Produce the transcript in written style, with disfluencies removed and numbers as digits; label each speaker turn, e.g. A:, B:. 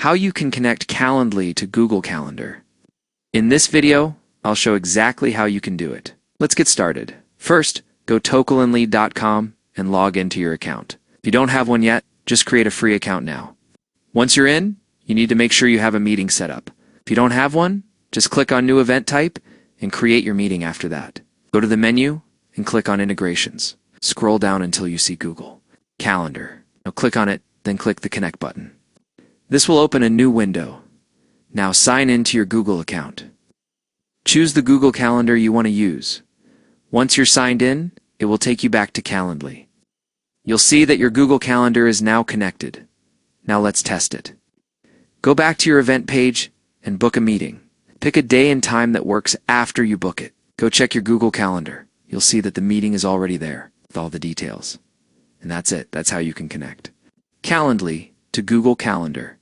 A: how you can connect Calendly to Google Calendar. In this video, I'll show exactly how you can do it. Let's get started. First, go to Calendly.com and log into your account. If you don't have one yet, just create a free account now. Once you're in, you need to make sure you have a meeting set up. If you don't have one, just click on New Event Type and create your meeting after that. Go to the menu and click on Integrations. Scroll down until you see Google Calendar. Now click on it, then click the Connect button. This will open a new window. Now sign in to your Google account. Choose the Google Calendar you want to use. Once you're signed in, it will take you back to Calendly. You'll see that your Google Calendar is now connected. Now let's test it. Go back to your event page and book a meeting. Pick a day and time that works after you book it. Go check your Google Calendar. You'll see that the meeting is already there with all the details. And that's it. That's how you can connect Calendly to Google Calendar.